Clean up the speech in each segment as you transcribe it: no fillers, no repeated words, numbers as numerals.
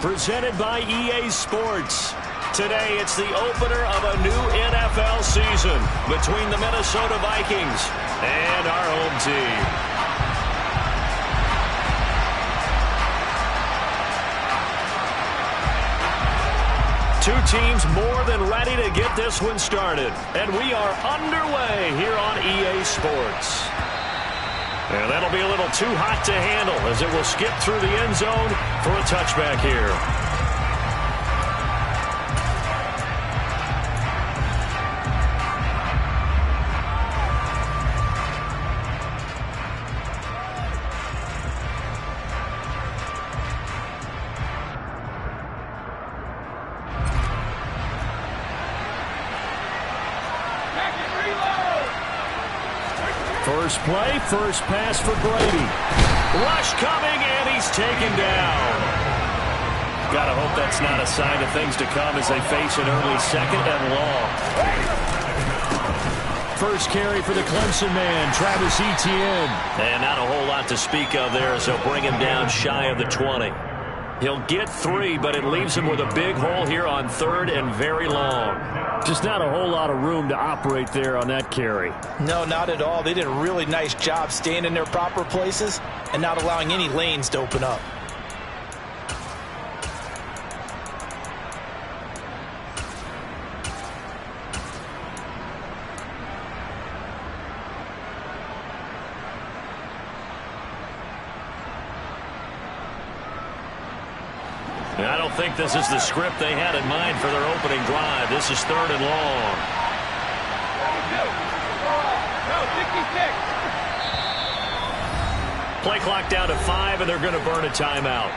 presented by EA Sports. Today, it's the opener of a new NFL season between the Minnesota Vikings and our home team. Two teams more than ready to get this one started. And we are underway here on EA Sports. And that'll be a little too hot to handle as it will skip through the end zone for a touchback here. First play, first pass for Brady. Rush coming, and he's taken down. Gotta hope that's not a sign of things to come as they face an early second and long. First carry for the Clemson man, Travis Etienne. And not a whole lot to speak of there as they'll bring him down shy of the 20. He'll get 3, but it leaves him with a big hole here on 3rd and very long. Just not a whole lot of room to operate there on that carry. No, not at all. They did a really nice job staying in their proper places and not allowing any lanes to open up. I don't think this is the script they had in mind for their opening drive. This is 3rd and long. Play clock down to 5, and they're going to burn a timeout.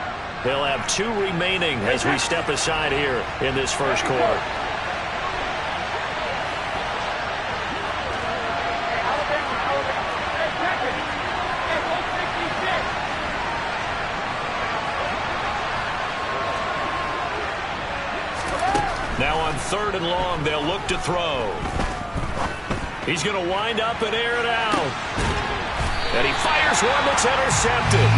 They'll have 2 remaining as we step aside here in this first quarter. Now on 3rd and long, they'll look to throw. He's going to wind up and air it out. And he fires one that's intercepted.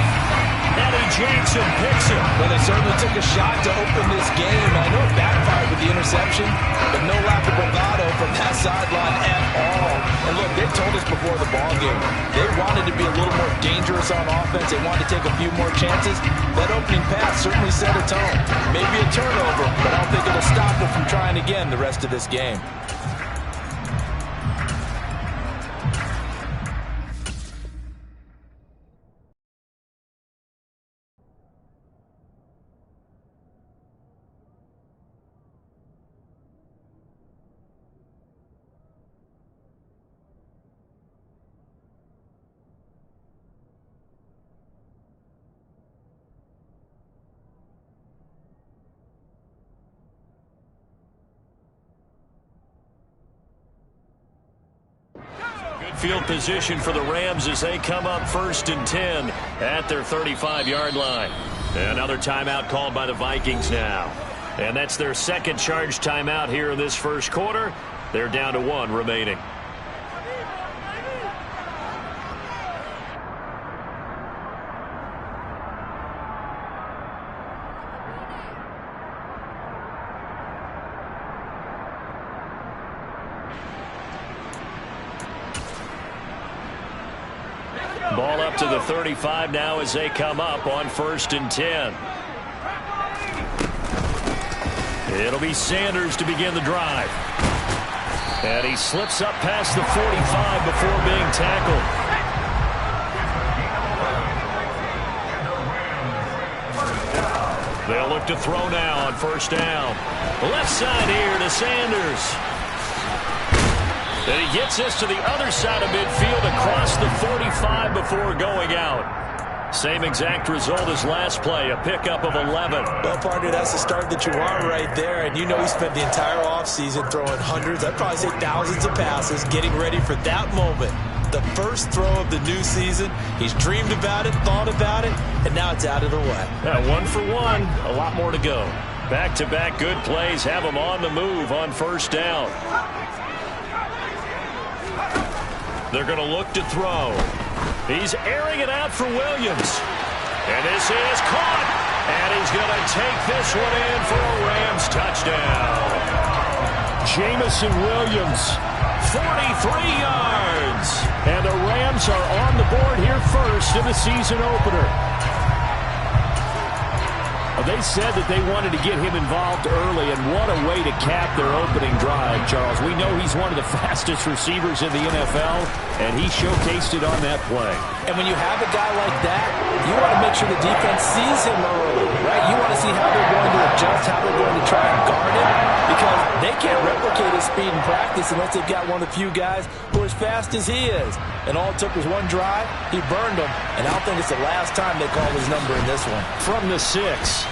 Eddie Jackson picks it. Well, they certainly took a shot to open this game. I know it backfired with the interception, but no lack of bravado from that sideline at all. And look, they told us before the ball game, they wanted to be a little more dangerous on offense. They wanted to take a few more chances. That opening pass certainly set a tone. Maybe a turnover, but I don't think it'll stop them from trying again the rest of this game. Field position for the Rams as they come up 1st and 10 at their 35-yard line. Another timeout called by the Vikings now. And that's their second charge timeout here in this first quarter. They're down to 1 remaining. Ball up to the 35 now as they come up on 1st and 10. It'll be Sanders to begin the drive. And he slips up past the 45 before being tackled. They'll look to throw now on 1st down. Left side here to Sanders. And he gets this to the other side of midfield across the 45 before going out. Same exact result as last play, a pickup of 11. Well, partner, that's the start that you want right there. And you know he spent the entire offseason throwing hundreds, I'd probably say thousands of passes, getting ready for that moment. The first throw of the new season. He's dreamed about it, thought about it, and now it's out of the way. 1 for 1, a lot more to go. Back-to-back good plays have him on the move on 1st down. They're going to look to throw. He's airing it out for Williams. And this is caught. And he's going to take this one in for a Rams touchdown. Jamison Williams, 43 yards. And the Rams are on the board here first in the season opener. They said that they wanted to get him involved early, and what a way to cap their opening drive, Charles. We know he's one of the fastest receivers in the NFL, and he showcased it on that play. And when you have a guy like that, you want to make sure the defense sees him early, right? You want to see how they're going to adjust, how they're going to try and guard him, because they can't replicate his speed in practice unless they've got one of the few guys who are as fast as he is. And all it took was one drive. He burned them, and I don't think it's the last time they call his number in this one. From the 6.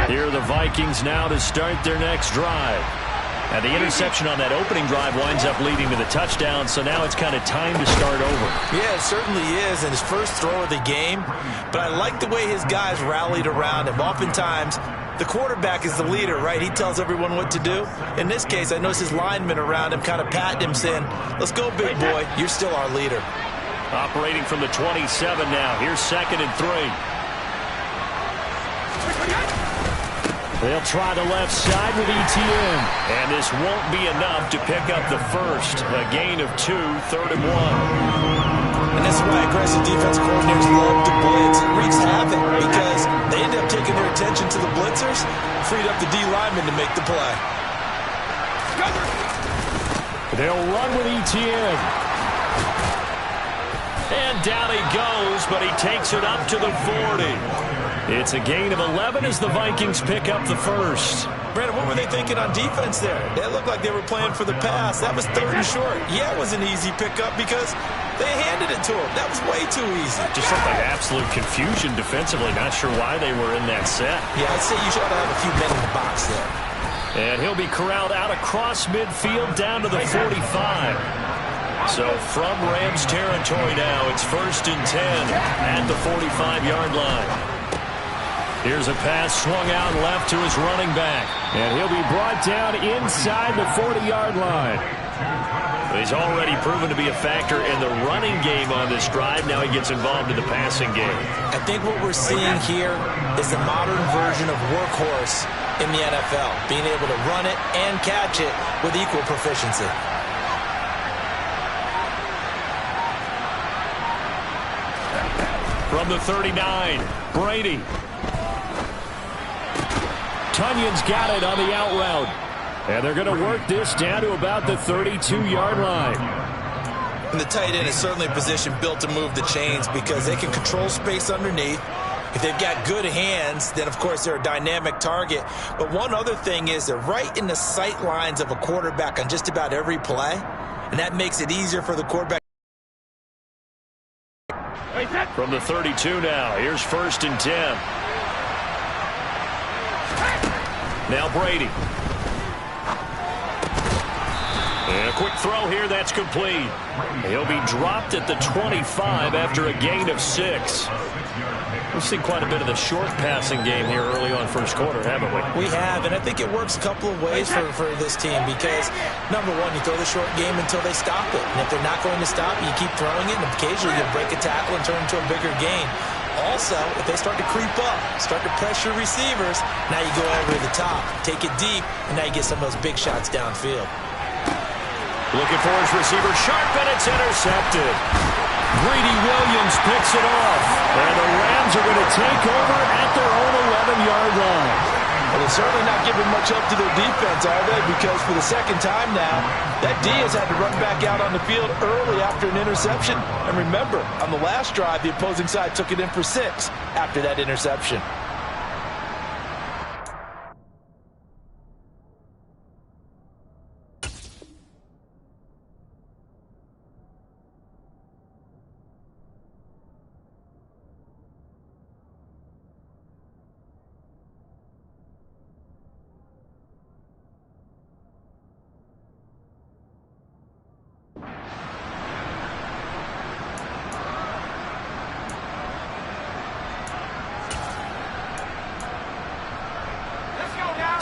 Here are the Vikings now to start their next drive. And the interception on that opening drive winds up leading to the touchdown, so now it's kind of time to start over. Yeah, it certainly is, and his first throw of the game. But I like the way his guys rallied around him. Oftentimes, the quarterback is the leader, right? He tells everyone what to do. In this case, I noticed his linemen around him kind of patting him, saying, let's go, big boy. You're still our leader. Operating from the 27 now. Here's 2nd and 3. They'll try the left side with ETN. And this won't be enough to pick up the first. A gain of 2, 3rd and 1. And that's why aggressive defense coordinators love to blitz. It wreaks havoc because they end up taking their attention to the blitzers, freed up the D lineman to make the play. They'll run with ETN. And down he goes, but he takes it up to the 40. It's a gain of 11 as the Vikings pick up the first. Brandon, what were they thinking on defense there? They looked like they were playing for the pass. That was 3rd and short. Yeah, it was an easy pickup because they handed it to him. That was way too easy. Just looked like absolute confusion defensively. Not sure why they were in that set. Yeah, I'd say you should have a few men in the box there. And he'll be corralled out across midfield down to the 45. So from Rams territory now, it's 1st and 10 at the 45-yard line. Here's a pass swung out left to his running back. And he'll be brought down inside the 40-yard line. He's already proven to be a factor in the running game on this drive. Now he gets involved in the passing game. I think what we're seeing here is the modern version of workhorse in the NFL. Being able to run it and catch it with equal proficiency. From the 39, Brady. Tunyon's got it on the out route. And they're going to work this down to about the 32-yard line. And the tight end is certainly a position built to move the chains because they can control space underneath. If they've got good hands, then, of course, they're a dynamic target. But one other thing is they're right in the sight lines of a quarterback on just about every play. And that makes it easier for the quarterback. From the 32 now, here's 1st and 10. Now Brady. And a quick throw here, that's complete. He'll be dropped at the 25 after a gain of 6. We've seen quite a bit of the short passing game here early on first quarter, haven't we? We have, and I think it works a couple of ways for this team because, number one, you throw the short game until they stop it. And if they're not going to stop it, you keep throwing it, and occasionally you break a tackle and turn it into a bigger gain. Also, if they start to creep up, start to pressure receivers, now you go over the top, take it deep, and now you get some of those big shots downfield. Looking for his receiver, sharp, and it's intercepted. Greedy Williams picks it off, and the Rams are going to take over at their own 11-yard line. Well, they're certainly not giving much up to their defense, are they? Because for the second time now, that D has had to run back out on the field early after an interception. And remember, on the last drive, the opposing side took it in for 6 after that interception.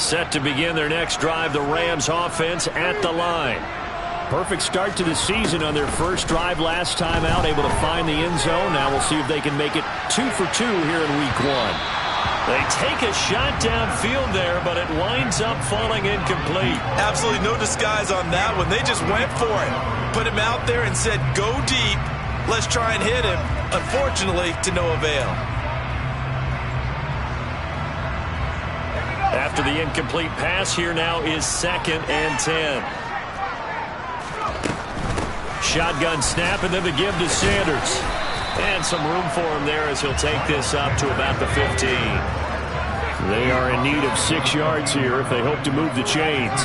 Set to begin their next drive, the Rams offense at the line. Perfect start to the season on their first drive last time out, able to find the end zone. Now we'll see if they can make it 2 for 2 here in week 1. They take a shot downfield there, but it winds up falling incomplete. Absolutely no disguise on that one. They just went for it. Put him out there and said, go deep. Let's try and hit him. Unfortunately, to no avail. After the incomplete pass, here now is 2nd and 10. Shotgun snap, and then the give to Sanders. And some room for him there as he'll take this up to about the 15. They are in need of 6 yards here if they hope to move the chains.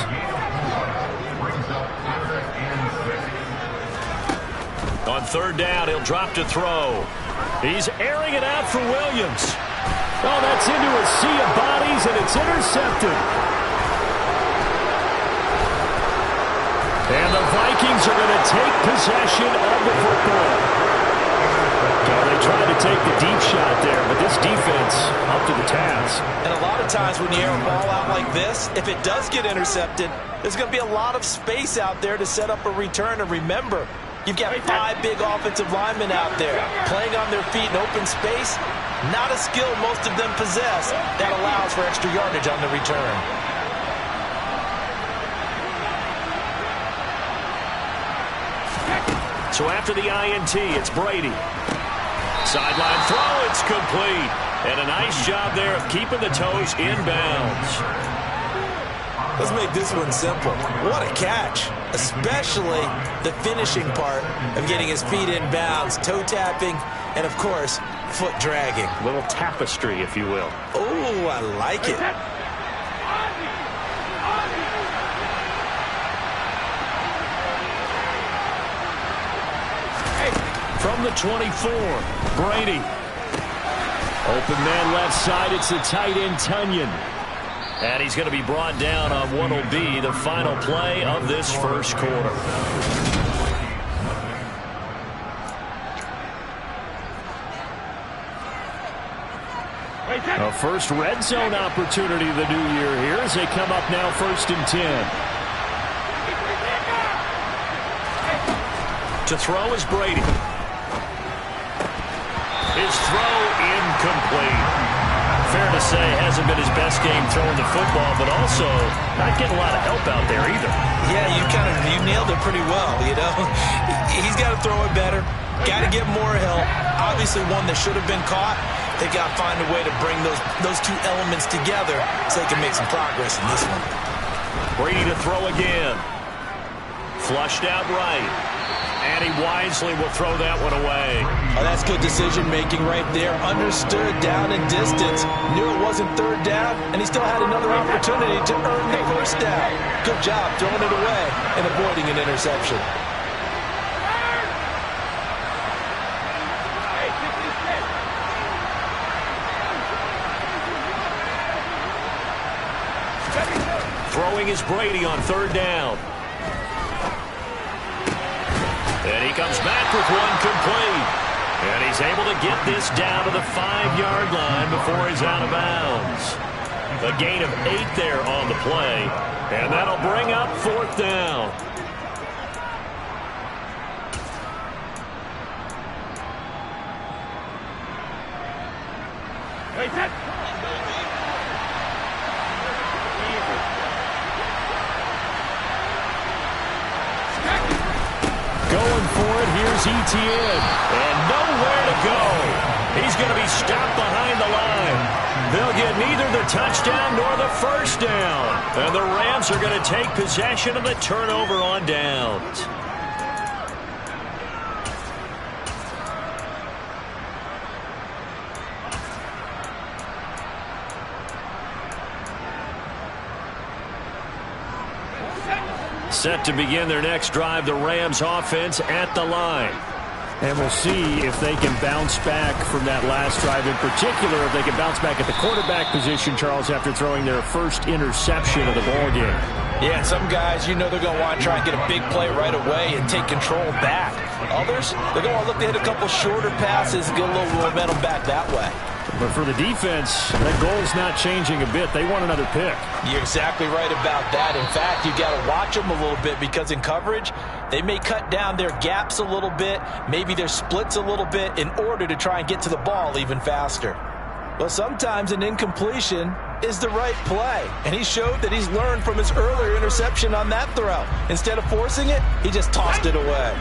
On 3rd down, he'll drop to throw. He's airing it out for Williams. Oh, that's into a sea of bodies, and it's intercepted. And the Vikings are going to take possession of the football. Well, they tried to take the deep shot there, but this defense up to the task. And a lot of times when you air a ball out like this, if it does get intercepted, there's going to be a lot of space out there to set up a return. And remember, you've got 5 big offensive linemen out there playing on their feet in open space. Not a skill most of them possess that allows for extra yardage on the return. So after the INT, it's Brady. Sideline throw, it's complete. And a nice job there of keeping the toes in bounds. Let's make this one simple. What a catch, especially the finishing part of getting his feet in bounds, toe tapping, and of course, foot dragging. A little tapestry, if you will. Oh, I like it. From the 24, Brady. Open man left side, it's the tight end, Tunyon. And he's going to be brought down on what will be the final play of this first quarter. A first red zone opportunity of the new year here as they come up now 1st and 10. To throw is Brady. His throw incomplete. Fair to say, hasn't been his best game throwing the football, but also not getting a lot of help out there either. Yeah, you nailed it pretty well, you know. He's got to throw it better. Got to get more help. Obviously one that should have been caught. They got to find a way to bring those 2 elements together so they can make some progress in this one. Brady to throw again. Flushed out right. And he wisely will throw that one away. Oh, that's good decision-making right there. Understood down and distance. Knew it wasn't 3rd down, and he still had another opportunity to earn the 1st down. Good job throwing it away and avoiding an interception. Throwing is Brady on 3rd down. And he comes back with one complete. And he's able to get this down to the 5-yard line before he's out of bounds. A gain of 8 there on the play. And that'll bring up 4th down. Going for it, here's Etienne. And nowhere to go. He's going to be stopped behind the line. They'll get neither the touchdown nor the 1st down. And the Rams are going to take possession of the turnover on downs. Set to begin their next drive, the Rams offense at the line. And we'll see if they can bounce back from that last drive, in particular if they can bounce back at the quarterback position, Charles, after throwing their first interception of the ballgame. Yeah, and some guys, you know they're going to want to try and get a big play right away and take control back. Others, they're going to look to hit a couple shorter passes and get a little momentum back that way. But for the defense, that goal's not changing a bit. They want another pick. You're exactly right about that. In fact, you got to watch them a little bit because in coverage, they may cut down their gaps a little bit, maybe their splits a little bit in order to try and get to the ball even faster. Well, sometimes an incompletion is the right play, and he showed that he's learned from his earlier interception on that throw. Instead of forcing it, he just tossed it away.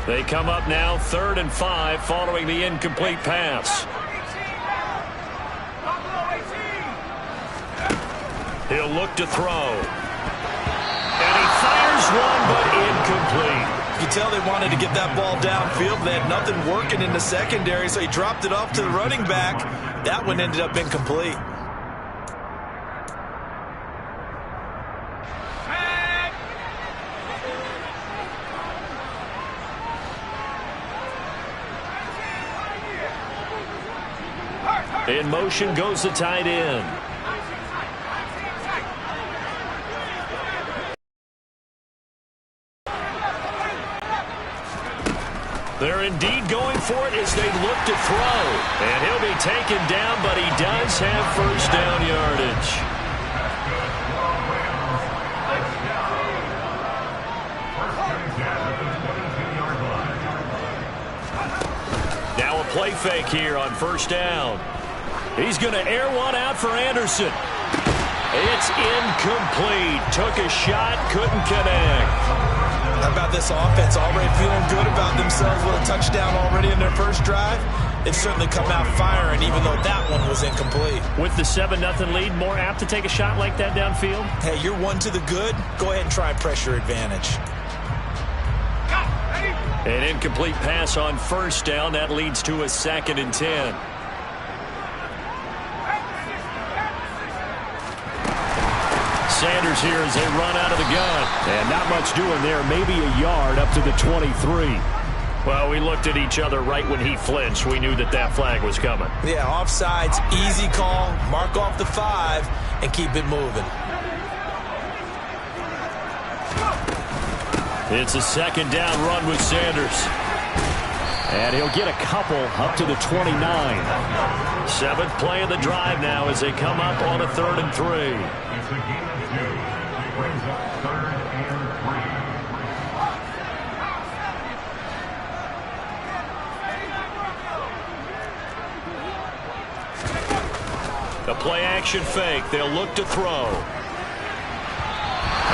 They come up now 3rd and 5 following the incomplete pass. He'll look to throw. And he fires one, but incomplete. You can tell they wanted to get that ball downfield. They had nothing working in the secondary, so he dropped it off to the running back. That one ended up incomplete. In motion goes the tight end. They're indeed going for it as they look to throw. And he'll be taken down, but he does have first down yardage. Now a play fake here on first down. He's going to air one out for Anderson. It's incomplete. Took a shot, couldn't connect. How about this offense already feeling good about themselves with a touchdown already in their first drive? They've certainly come out firing, even though that one was incomplete. With the 7-0 lead, more apt to take a shot like that downfield? Hey, you're one to the good. Go ahead and try and pressure advantage. An incomplete pass on first down. That leads to a 2nd and 10. Sanders here as they run out of the gun. And not much doing there. Maybe a yard up to the 23. Well, we looked at each other right when he flinched. We knew that that flag was coming. Yeah, offsides, easy call. Mark off the 5 and keep it moving. It's a 2nd down run with Sanders. And he'll get a couple up to the 29. 7th play of the drive now as they come up on a 3rd and 3. A play action fake. They'll look to throw.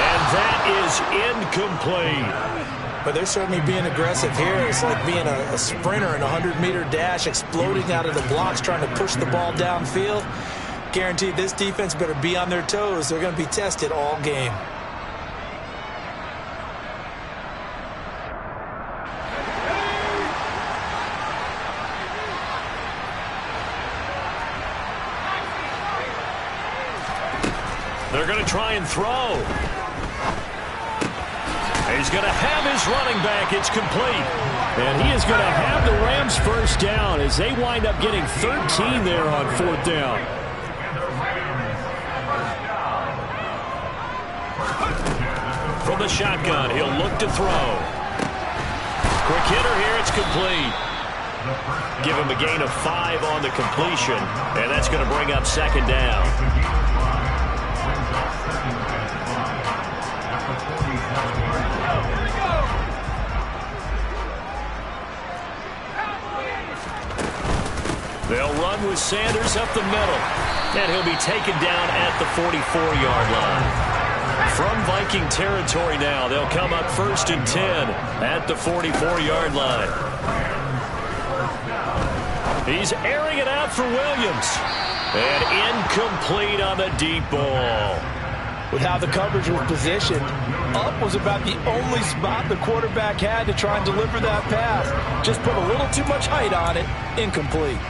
And that is incomplete. But they're certainly being aggressive here. It's like being a sprinter in a 100-meter dash, exploding out of the blocks, trying to push the ball downfield. Guaranteed this defense better be on their toes. They're going to be tested all game. They're going to try and throw. He's going to have his running back. It's complete. And he is going to have the Rams first down as they wind up getting 13 there on 4th down. From the shotgun, he'll look to throw. Quick hitter here. It's complete. Give him a gain of 5 on the completion. And that's going to bring up 2nd down. They'll run with Sanders up the middle. And he'll be taken down at the 44-yard line. From Viking territory now, they'll come up 1st and 10 at the 44-yard line. He's airing it out for Williams. And incomplete on the deep ball. With how the coverage was positioned, up was about the only spot the quarterback had to try and deliver that pass. Just put a little too much height on it. Incomplete.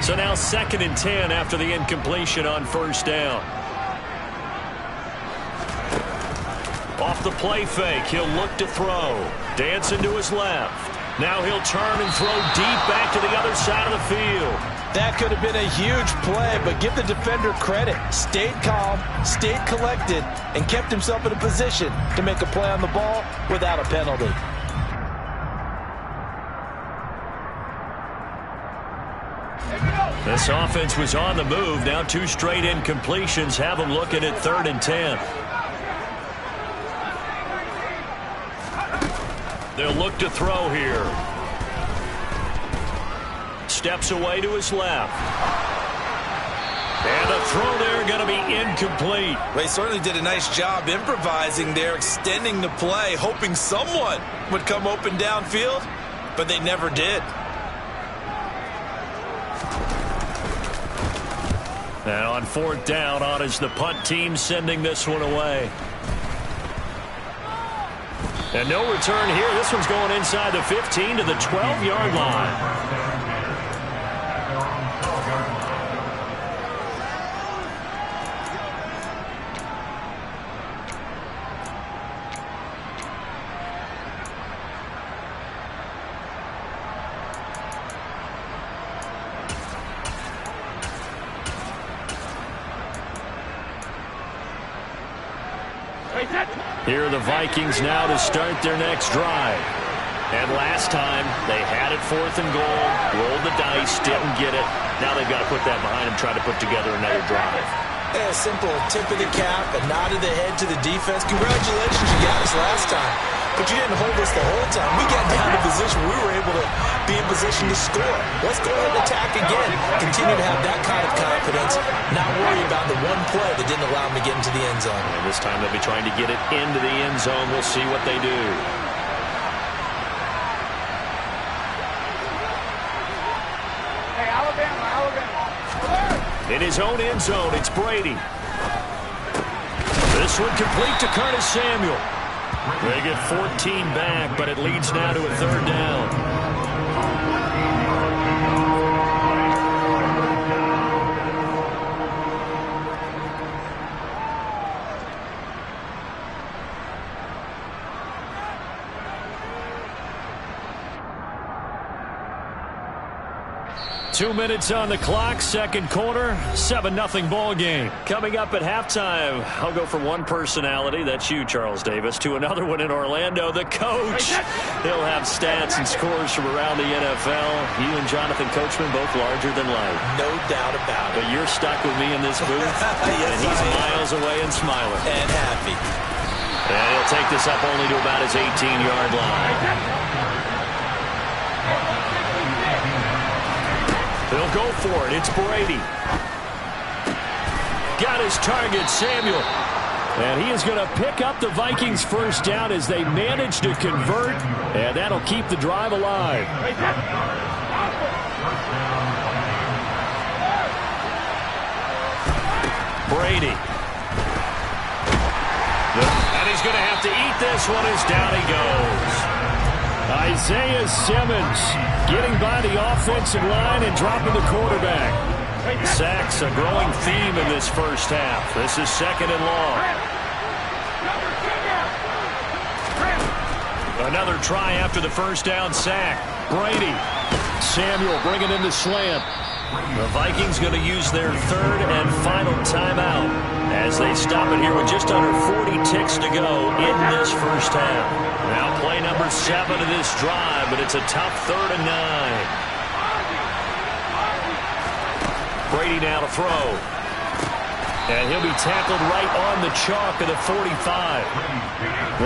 So now 2nd and 10 after the incompletion on first down. Off the play fake, he'll look to throw. Dancing to his left. Now he'll turn and throw deep back to the other side of the field. That could have been a huge play, but give the defender credit. Stayed calm, stayed collected, and kept himself in a position to make a play on the ball without a penalty. This offense was on the move. Now 2 straight incompletions have them looking at 3rd and 10. They'll look to throw here. Steps away to his left. And the throw there going to be incomplete. They certainly did a nice job improvising there, extending the play, hoping someone would come open downfield, but they never did. And on 4th down, on is the punt team sending this one away. And no return here. This one's going inside the 15 to the 12-yard line. Here are the Vikings now to start their next drive. And last time, they had it 4th and goal, rolled the dice, didn't get it. Now they've got to put that behind them, try to put together another drive. A simple tip of the cap, a nod of the head to the defense. Congratulations, you got us last time. But you didn't hold us the whole time. We got down to position. We were able to be in position to score. Let's go ahead and attack again. Continue to have that kind of confidence. Not worry about the one play that didn't allow them to get into the end zone. And this time they'll be trying to get it into the end zone. We'll see what they do. Hey, Alabama. In his own end zone, it's Brady. This one complete to Curtis Samuel. They get 14 back, but it leads now to a 3rd down. 2 minutes on the clock, 2nd quarter, 7-0 ball game. Coming up at halftime, I'll go from one personality, that's you, Charles Davis, to another one in Orlando, the coach. He'll have stats and scores from around the NFL. You and Jonathan Coachman both larger than life. No doubt about it. But you're stuck with me in this booth, Yes, and he's miles away and smiling. And happy. And he'll take this up only to about his 18-yard line. They'll go for it. It's Brady. Got his target, Samuel. And he is going to pick up the Vikings' 1st down as they manage to convert. And that'll keep the drive alive. Brady. And he's going to have to eat this one as down he goes. Isaiah Simmons getting by the offensive line and dropping the quarterback. Sacks a growing theme in this 1st half. This is 2nd and long. Another try after the 1st down sack. Brady. Samuel bringing in the slant. The Vikings going to use their 3rd and final timeout as they stop it here with just under 40 ticks to go in this 1st half. Now play number 7 of this drive, but it's a tough 3rd and 9. Brady now to throw. And he'll be tackled right on the chalk of the 45.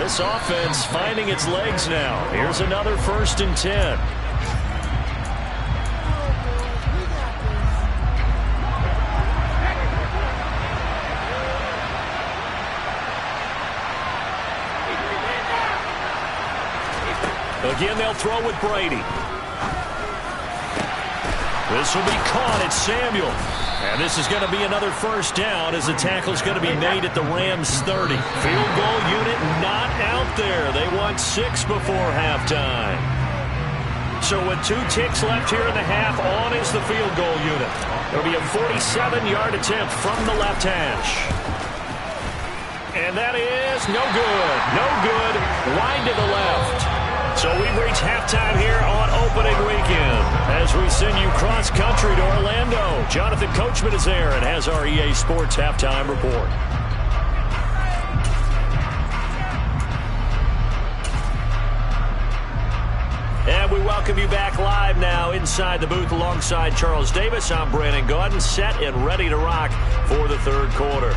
This offense finding its legs now. Here's another 1st and 10. Again, they'll throw with Brady. This will be caught at Samuel. And this is going to be another 1st down as the tackle's going to be made at the Rams' 30. Field goal unit not out there. They won 6 before halftime. So with 2 ticks left here in the half, on is the field goal unit. It'll be a 47-yard attempt from the left hash. And that is no good. No good. Wide to the left. So we've reached halftime here on opening weekend as we send you cross-country to Orlando. Jonathan Coachman is there and has our EA Sports Halftime Report. And we welcome welcome you back live now inside the booth alongside Charles Davis. I'm Brandon Gaudin, set and ready to rock for the third quarter.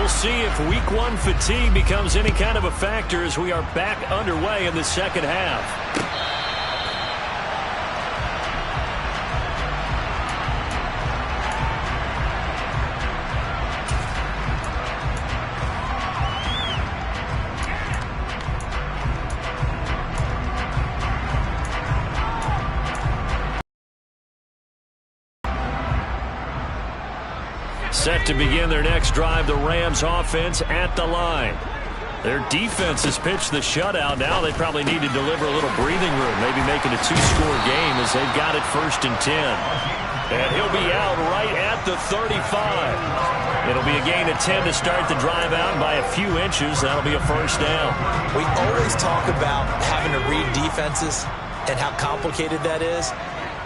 See if week one fatigue becomes any kind of a factor as we are back underway in the second half. Set to begin their next drive, the Rams offense at the line. Their defense has pitched the shutout. Now they probably need to deliver a little breathing room, maybe make it a two-score game as they've got it 1st and 10. And he'll be out right at the 35. It'll be a gain of 10 to start the drive out by a few inches. That'll be a first down. We always talk about having to read defenses and how complicated that is.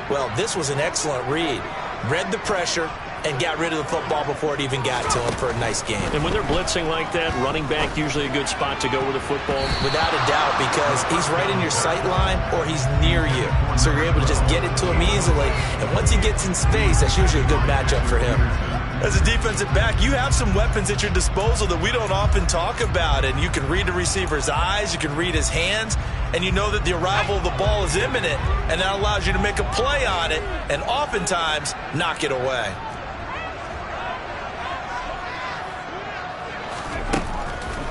Well, this was an excellent read. Read the pressure and got rid of the football before it even got to him for a nice game. And when they're blitzing like that, running back usually a good spot to go with the football? Without a doubt, because he's right in your sight line or he's near you. So you're able to just get it to him easily. And once he gets in space, that's usually a good matchup for him. As a defensive back, you have some weapons at your disposal that we don't often talk about. And you can read the receiver's eyes, you can read his hands, and you know that the arrival of the ball is imminent. And that allows you to make a play on it and oftentimes knock it away.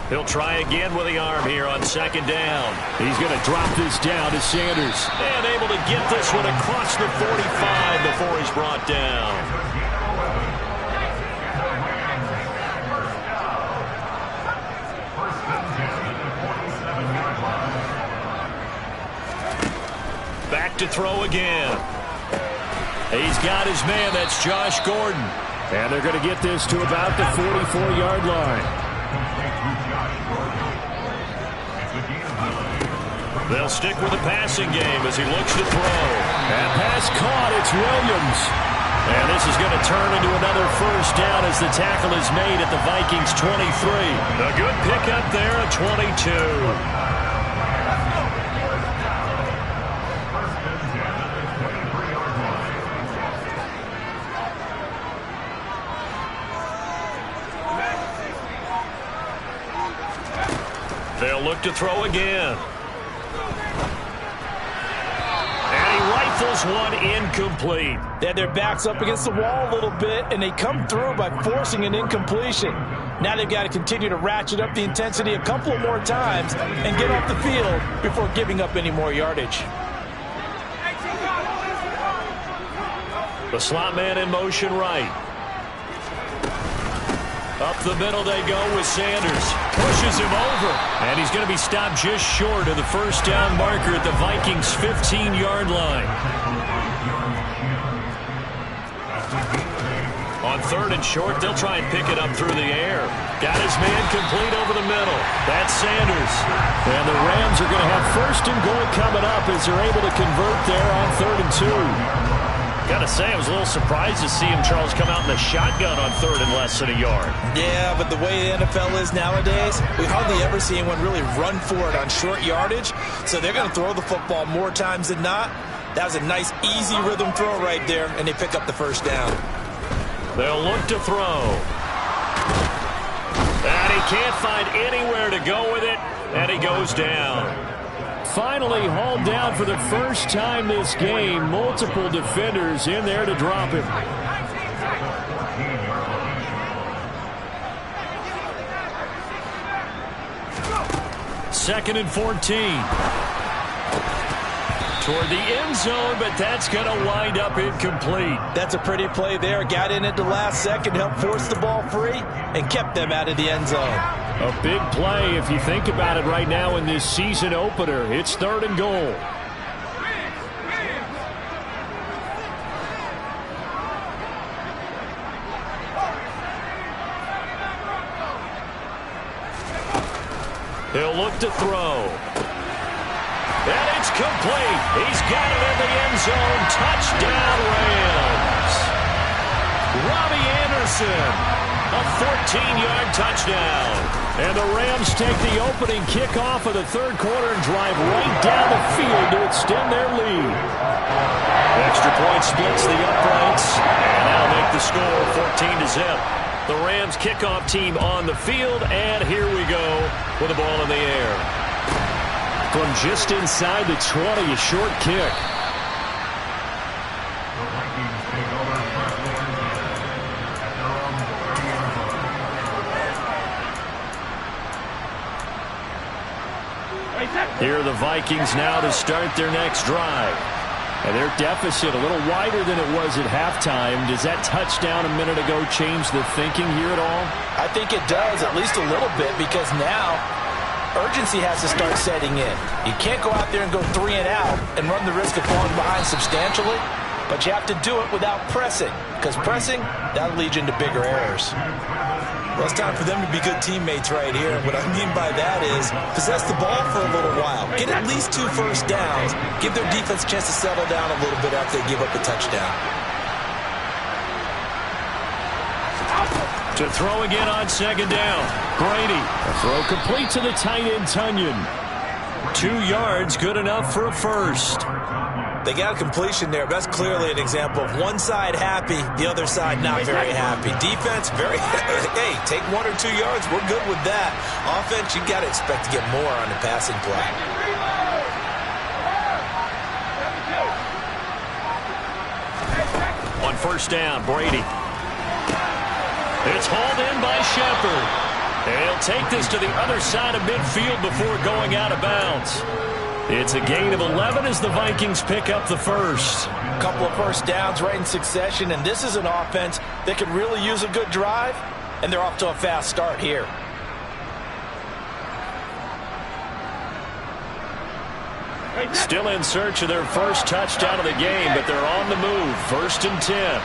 He'll try again with the arm here on 2nd down. He's going to drop this down to Sanders. And able to get this one across the 45 before he's brought down. Back to throw again. He's got his man. That's Josh Gordon. And they're going to get this to about the 44-yard line. They'll stick with the passing game as he looks to throw. And pass caught. It's Williams. And this is going to turn into another first down as the tackle is made at the Vikings 23. A good pickup there at 22. They'll look to throw again. Rifles one incomplete. They had their backs up against the wall a little bit, and they come through by forcing an incompletion. Now they've got to continue to ratchet up the intensity a couple more times and get off the field before giving up any more yardage. The slot man in motion right. Up the middle they go with Sanders. Pushes him over. And he's going to be stopped just short of the first down marker at the Vikings' 15-yard line. On 3rd and short, they'll try and pick it up through the air. Got his man complete over the middle. That's Sanders. And the Rams are going to have 1st and goal coming up as they're able to convert there on 3rd and 2. Gotta say, I was a little surprised to see him, Charles, come out in the shotgun on 3rd and less than a yard. Yeah, but the way the NFL is nowadays, we hardly ever see anyone really run for it on short yardage. So they're going to throw the football more times than not. That was a nice, easy rhythm throw right there, and they pick up the first down. They'll look to throw. And he can't find anywhere to go with it, and he goes down. Finally hauled down for the first time this game. Multiple defenders in there to drop him. 2nd and 14. Toward the end zone, but that's going to wind up incomplete. That's a pretty play there. Got in at the last second, helped force the ball free, and kept them out of the end zone. A big play if you think about it right now in this season opener. It's 3rd and goal. He'll look to throw. And it's complete. He's got it in the end zone. Touchdown, Rams. Robbie Anderson, a 14-yard touchdown. And the Rams take the opening kickoff of the 3rd quarter and drive right down the field to extend their lead. Extra point splits the uprights. And that'll make the score 14-0. The Rams kickoff team on the field, and here we go with the ball in the air. From just inside the 20, a short kick. Here are the Vikings now to start their next drive. And their deficit a little wider than it was at halftime. Does that touchdown a minute ago change the thinking here at all? I think it does, at least a little bit, because now urgency has to start setting in. You can't go out there and go 3 and out and run the risk of falling behind substantially, but you have to do it without pressing, because pressing, that'll lead you into bigger errors. Well, it's time for them to be good teammates right here. What I mean by that is possess the ball for a little while. Get at least 2 first downs. Give their defense a chance to settle down a little bit after they give up a touchdown. To throw again on 2nd down. Brady. A throw complete to the tight end, Tunyon. 2 yards, good enough for a first. They got a completion there. That's clearly an example of one side happy, the other side not very happy. Defense, very, hey, take 1 or 2 yards. We're good with that. Offense, you got to expect to get more on the passing play. On 1st down, Brady. It's hauled in by Shepard. He'll take this to the other side of midfield before going out of bounds. It's a gain of 11 as the Vikings pick up the first. A couple of first downs right in succession, and this is an offense that could really use a good drive, and they're off to a fast start here. Still in search of their first touchdown of the game, but they're on the move. 1st and 10.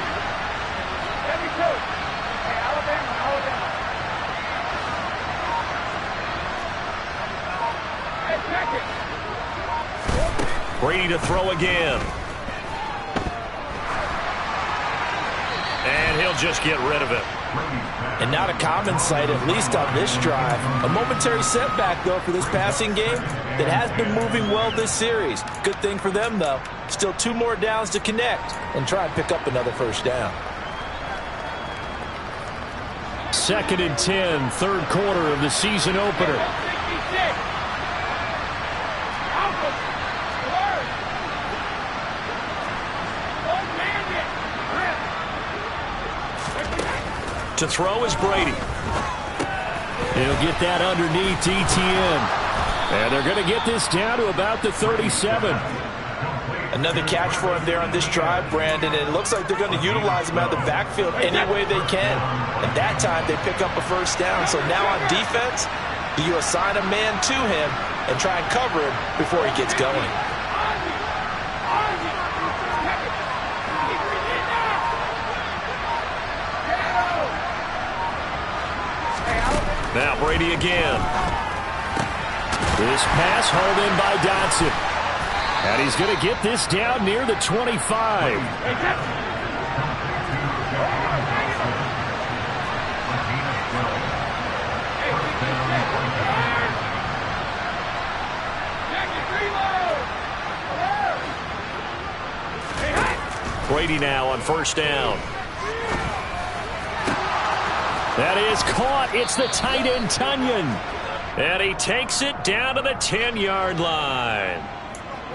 Brady to throw again. And he'll just get rid of it. And not a common sight, at least on this drive. A momentary setback, though, for this passing game that has been moving well this series. Good thing for them, though. Still 2 more downs to connect and try and pick up another first down. 2nd and 10, 3rd quarter of the season opener. To throw is Brady. He'll get that underneath ETN. And they're going to get this down to about the 37. Another catch for him there on this drive, Brandon. And it looks like they're going to utilize him out of the backfield any way they can. And that time they pick up a first down. So now on defense, do you assign a man to him and try and cover him before he gets going? Now Brady again. This pass hauled in by Dotson. And he's going to get this down near the 25. Brady now on 1st down. That is caught. It's the tight end, Tunyon. And he takes it down to the 10-yard line.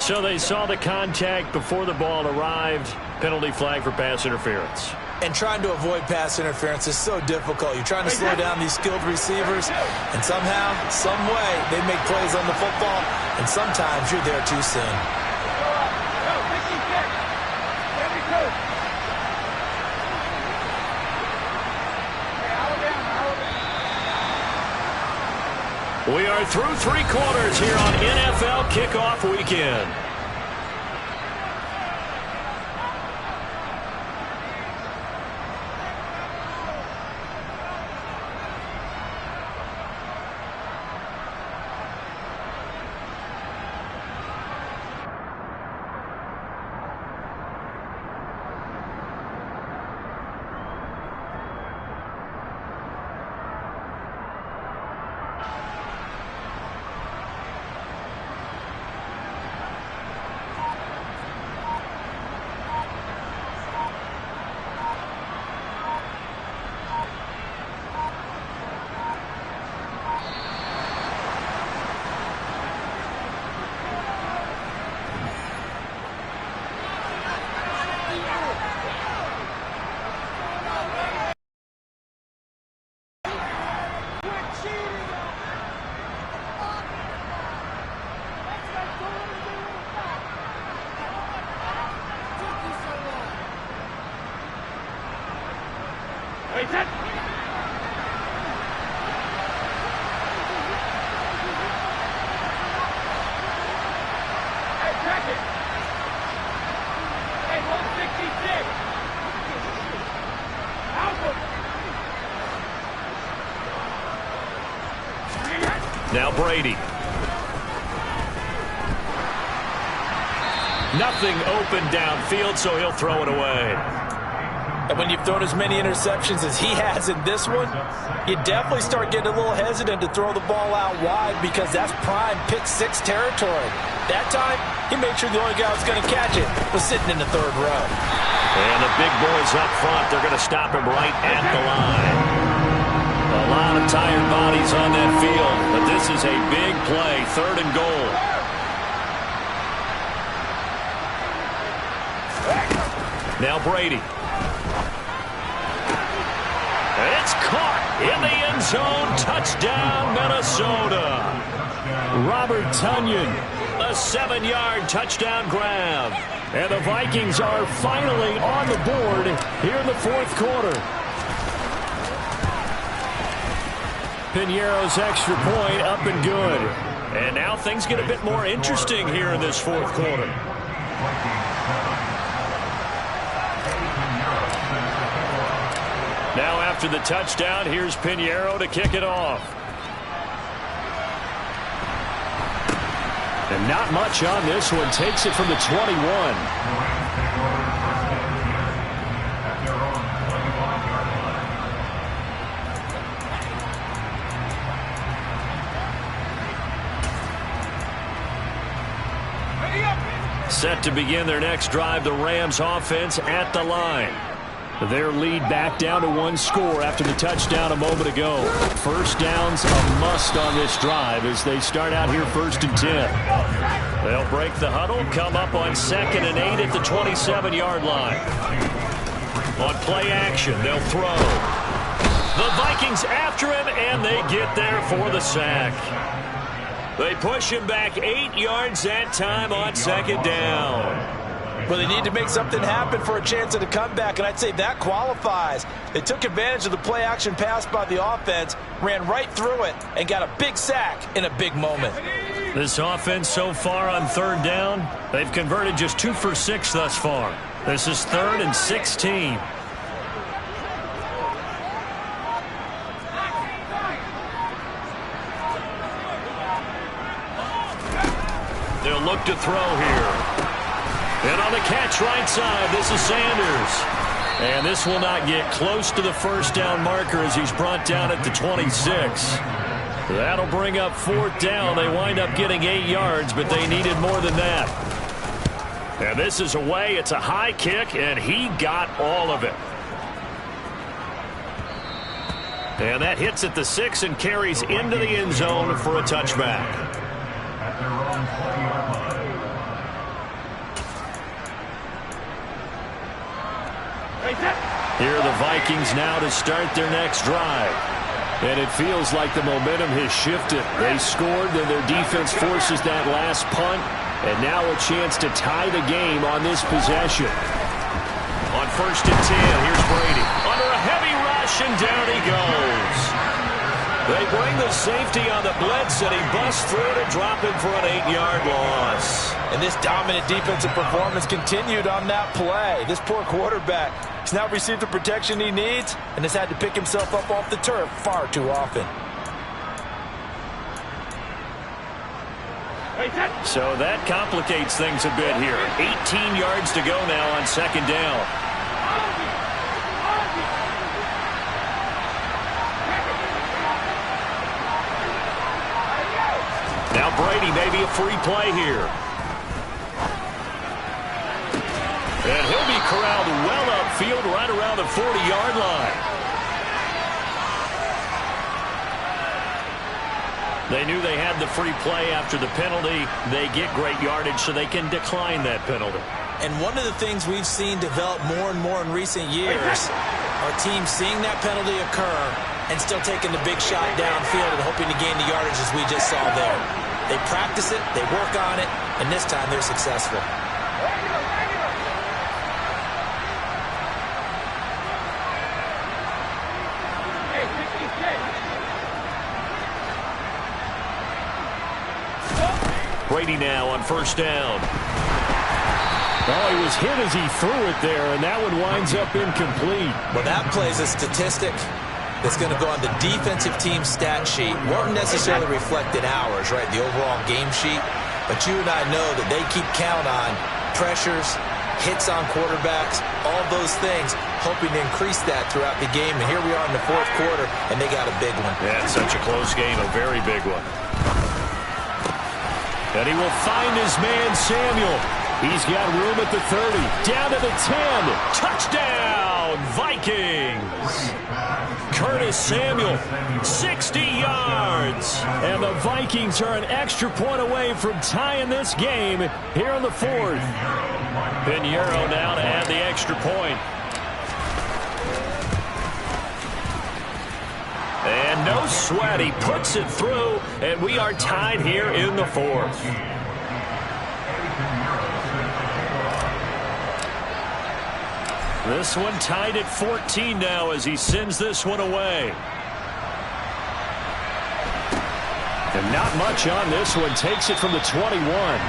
So they saw the contact before the ball arrived. Penalty flag for pass interference. And trying to avoid pass interference is so difficult. You're trying to slow down these skilled receivers, and somehow, some way, they make plays on the football, and sometimes you're there too soon. We are through 3 quarters here on NFL Kickoff Weekend. Now Brady. Nothing open downfield, so he'll throw it away. And when you've thrown as many interceptions as he has in this one, you definitely start getting a little hesitant to throw the ball out wide because that's prime pick 6 territory. That time, he made sure the only guy who was going to catch it was sitting in the 3rd row. And the big boys up front, they're going to stop him right at the line. A lot of tired bodies on that field, but this is a big play, 3rd and goal. Now Brady. And it's caught in the end zone. Touchdown, Minnesota. Robert Tonyan, a 7-yard touchdown grab. And the Vikings are finally on the board here in the 4th quarter. Piñeiro's extra point up and good. And now things get a bit more interesting here in this 4th quarter. Now after the touchdown, here's Piñeiro to kick it off. And not much on this one. Takes it from the 21. Set to begin their next drive, the Rams offense at the line. Their lead back down to 1 score after the touchdown a moment ago. 1st down's a must on this drive as they start out here 1st and 10. They'll break the huddle, come up on 2nd and 8 at the 27-yard line. On play action, they'll throw. The Vikings after him, and they get there for the sack. They push him back 8 yards that time on 2nd down. Well, they need to make something happen for a chance at a comeback, and I'd say that qualifies. They took advantage of the play-action pass by the offense, ran right through it, and got a big sack in a big moment. This offense so far on 3rd down, they've converted just 2 for 6 thus far. This is 3rd and 16. They'll look to throw here. And on the catch right side, this is Sanders. And this will not get close to the 1st down marker as he's brought down at the 26. That'll bring up 4th down. They wind up getting 8 yards, but they needed more than that. And this is away. It's a high kick, and he got all of it. And that hits at the 6 and carries into the end zone for a touchback. Here are the Vikings now to start their next drive. And it feels like the momentum has shifted. They scored, then their defense forces that last punt. And now a chance to tie the game on this possession. On 1st and 10, here's Brady. Under a heavy rush, and down he goes. They bring the safety on the blitz, and he busts through to drop him for an 8-yard loss. And this dominant defensive performance continued on that play. This poor quarterback has now received the protection he needs and has had to pick himself up off the turf far too often. So that complicates things a bit here. 18 yards to go now on second down. Now Brady, maybe a free play here. And he'll be corralled well upfield right around the 40-yard line. They knew they had the free play after the penalty. They get great yardage so they can decline that penalty. And one of the things we've seen develop more and more in recent years are teams seeing that penalty occur and still taking the big shot downfield and hoping to gain the yardage as we just saw there. They practice it, they work on it, and this time they're successful. Brady now on first down. Oh, he was hit as he threw it there, and that one winds up incomplete. Well, that plays a statistic that's going to go on the defensive team stat sheet. Won't necessarily reflect in ours, right, the overall game sheet. But you and I know that they keep count on pressures, hits on quarterbacks, all those things, hoping to increase that throughout the game. And here we are in the fourth quarter, and they got a big one. Yeah, it's such a close game, a very big one. And he will find his man, Samuel. He's got room at the 30. Down to the 10. Touchdown, Vikings. Curtis Samuel, 60 yards. And the Vikings are an extra point away from tying this game here in the fourth. Pinheiro now to add the extra point. And no sweat, he puts it through, and we are tied here in the fourth. This one tied at 14 now as he sends this one away. And not much on this one, takes it from the 21.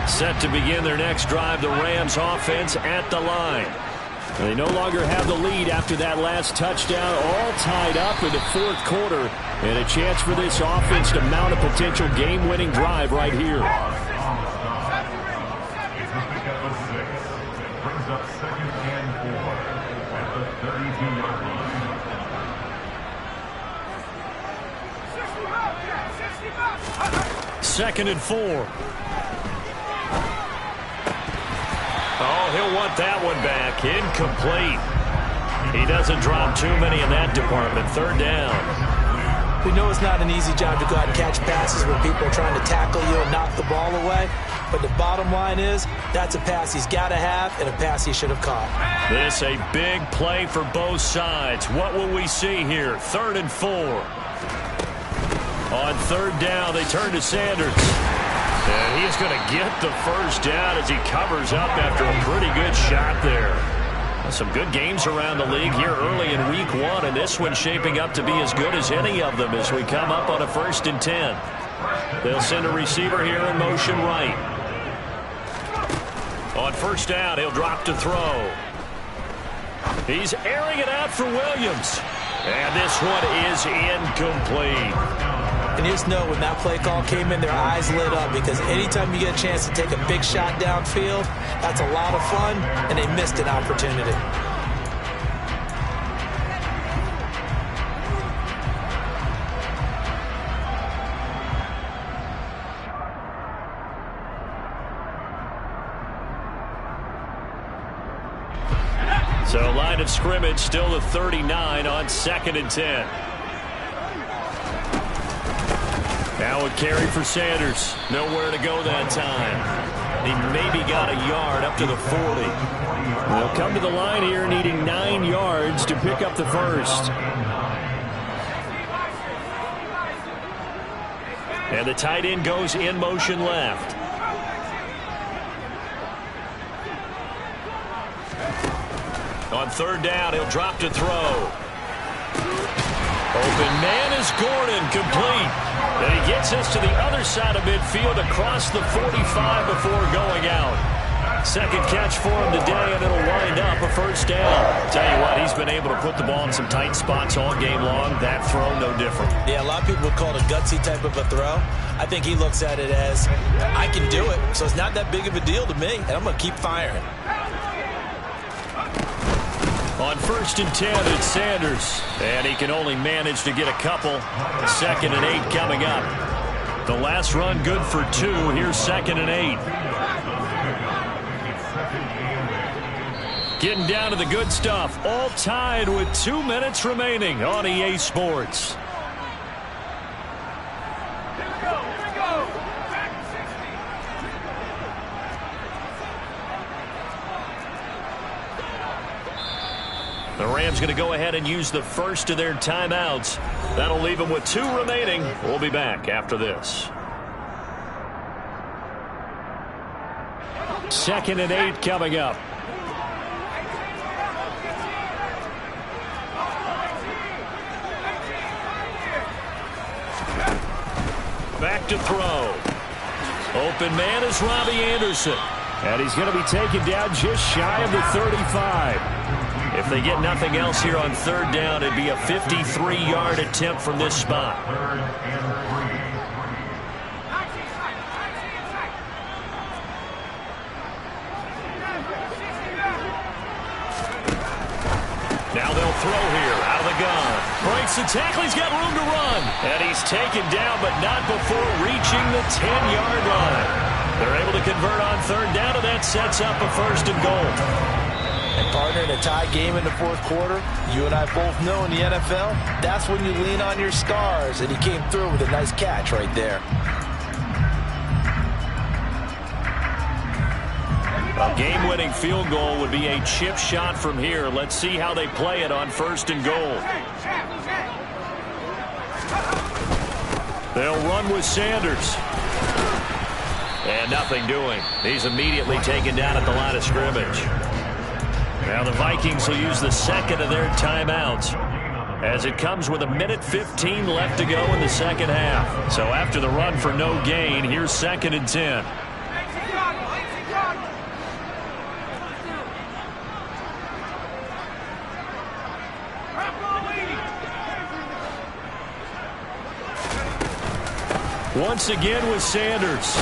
Set to begin their next drive, the Rams offense at the line. They no longer have the lead after that last touchdown, all tied up in the fourth quarter, and a chance for this offense to mount a potential game-winning drive right here. Second and 4. Oh, he'll want that one back. Incomplete. He doesn't drop too many in that department. Third down. We know it's not an easy job to go out and catch passes when people are trying to tackle you and knock the ball away. But the bottom line is, that's a pass he's got to have and a pass he should have caught. This a big play for both sides. What will we see here? Third and 4. On third down, they turn to Sanders. And he's going to get the first down as he covers up after a pretty good shot there. Some good games around the league here early in week 1, and this one's shaping up to be as good as any of them as we come up on a 1st and 10. They'll send a receiver here in motion right. On first down, he'll drop to throw. He's airing it out for Williams. And this one is incomplete. And you just know when that play call came in, their eyes lit up, because anytime you get a chance to take a big shot downfield, that's a lot of fun, and they missed an opportunity. So line of scrimmage still the 39 on 2nd and 10. Now a carry for Sanders. Nowhere to go that time. He maybe got a yard up to the 40. They'll come to the line here needing 9 yards to pick up the first. And the tight end goes in motion left. On third down, he'll drop to throw. Open man is Gordon, complete. And he gets us to the other side of midfield across the 45 before going out. Second catch for him today, and it'll wind up a first down. Tell you what, he's been able to put the ball in some tight spots all game long. That throw, no different. Yeah, a lot of people would call it a gutsy type of a throw. I think he looks at it as, I can do it, so it's not that big of a deal to me, and I'm going to keep firing. On 1st and 10, it's Sanders. And he can only manage to get a couple. 2nd and 8 coming up. The last run good for 2. Here's 2nd and 8. Getting down to the good stuff. All tied with 2 minutes remaining on EA Sports. The Rams going to go ahead and use the first of their timeouts. That'll leave them with 2 remaining. We'll be back after this. 2nd and 8 coming up. Back to throw. Open man is Robbie Anderson. And he's going to be taken down just shy of the 35. If they get nothing else here on third down, it'd be a 53-yard attempt from this spot. Now they'll throw here out of the gun. Breaks the tackle. He's got room to run. And he's taken down, but not before reaching the 10-yard line. They're able to convert on third down, and that sets up a 1st and goal. And partner, in a tie game in the 4th quarter, you and I both know in the NFL, that's when you lean on your stars. And he came through with a nice catch right there. A game-winning field goal would be a chip shot from here. Let's see how they play it on 1st and goal. They'll run with Sanders. And nothing doing. He's immediately taken down at the line of scrimmage. Now the Vikings will use the 2nd of their timeouts as it comes with 1:15 left to go in the 2nd half. So after the run for no gain, here's 2nd and 10. Once again with Sanders.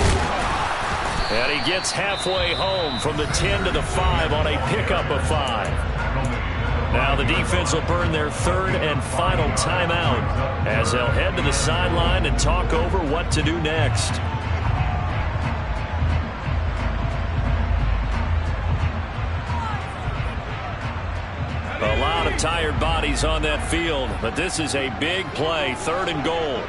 And he gets halfway home from the 10 to the 5 on a pickup of 5. Now the defense will burn their 3rd and final timeout as they'll head to the sideline and talk over what to do next. A lot of tired bodies on that field, but this is a big play, 3rd and goal.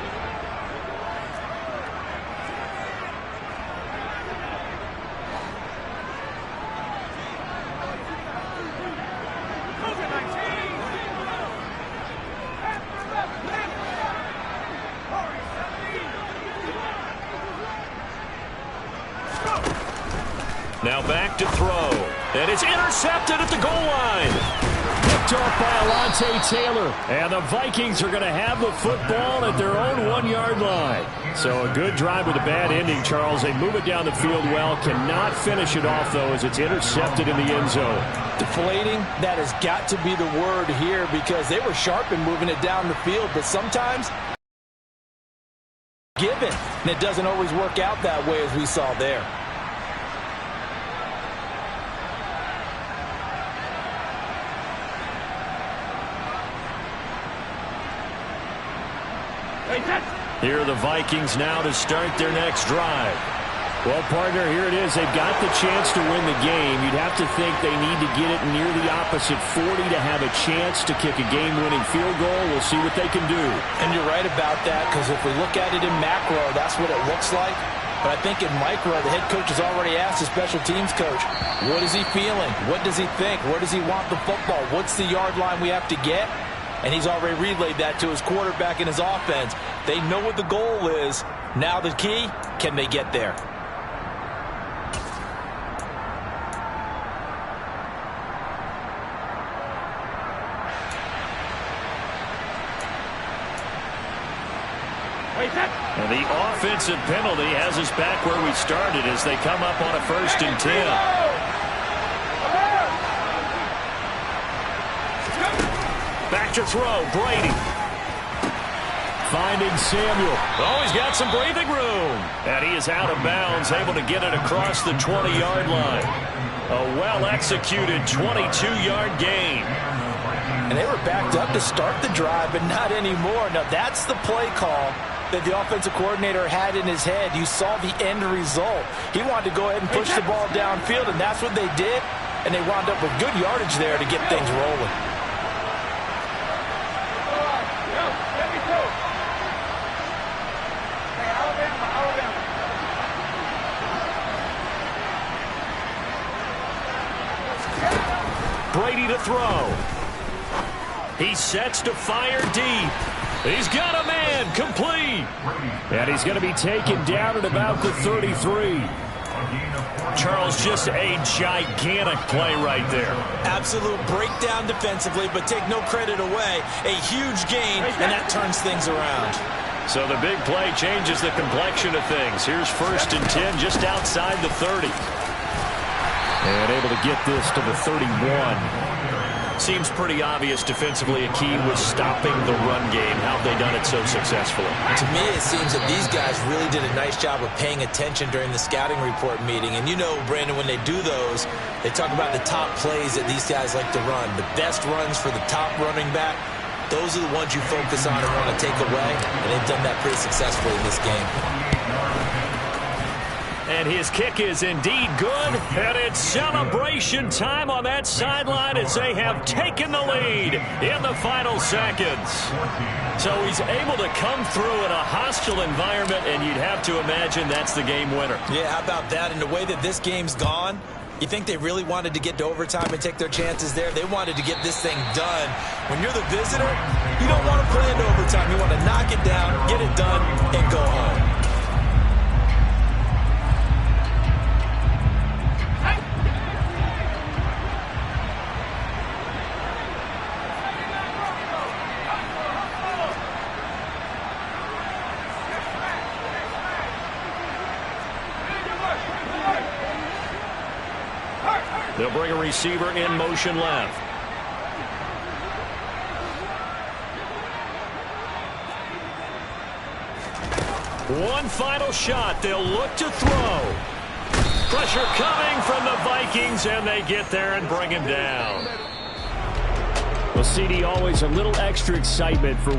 Now back to throw. And it's intercepted at the goal line. Picked off by Alontae Taylor. And the Vikings are going to have the football at their own 1-yard line. So a good drive with a bad ending, Charles. They move it down the field well. Cannot finish it off, though, as it's intercepted in the end zone. Deflating, that has got to be the word here because they were sharp in moving it down the field. But sometimes given, and it doesn't always work out that way as we saw there. Here are the Vikings now to start their next drive. Well, partner, here it is. They've got the chance to win the game. You'd have to think they need to get it near the opposite 40 to have a chance to kick a game-winning field goal. We'll see what they can do. And you're right about that, because if we look at it in macro, that's what it looks like. But I think in micro, the head coach has already asked the special teams coach, what is he feeling? What does he think? Where does he want the football? What's the yard line we have to get? and he's already relayed that to his quarterback and his offense. They know what the goal is. Now the key, can they get there? And the offensive penalty has us back where we started as they come up on a 1st and 10. Back to throw, Brady. Finding Samuel. Oh, he's got some breathing room. And he is out of bounds, able to get it across the 20-yard line. A well-executed 22-yard gain. And they were backed up to start the drive, but not anymore. Now, that's the play call that the offensive coordinator had in his head. You saw the end result. He wanted to go ahead and push the ball downfield, and that's what they did. And they wound up with good yardage there to get things rolling. Brady to throw. He sets to fire deep. He's got a man, complete. And he's going to be taken down at about the 33. Charles, just a gigantic play right there. Absolute breakdown defensively, but take no credit away. A huge gain, and that turns things around. So the big play changes the complexion of things. Here's 1st and 10 just outside the 30. And able to get this to the 31. Seems pretty obvious defensively a key was stopping the run game. How have they done it so successfully? To me, it seems that these guys really did a nice job of paying attention during the scouting report meeting. And you know, Brandon, when they do those, they talk about the top plays that these guys like to run. The best runs for the top running back, those are the ones you focus on and want to take away. And they've done that pretty successfully in this game. And his kick is indeed good. And it's celebration time on that sideline as they have taken the lead in the final seconds. So he's able to come through in a hostile environment, and you'd have to imagine that's the game winner. Yeah, how about that? And the way that this game's gone, you think they really wanted to get to overtime and take their chances there? They wanted to get this thing done. When you're the visitor, you don't want to play into overtime. You want to knock it down, get it done, and go home. They'll bring a receiver in motion left. One final shot. They'll look to throw. Pressure coming from the Vikings, and they get there and bring him down. Well, CD, always a little extra excitement for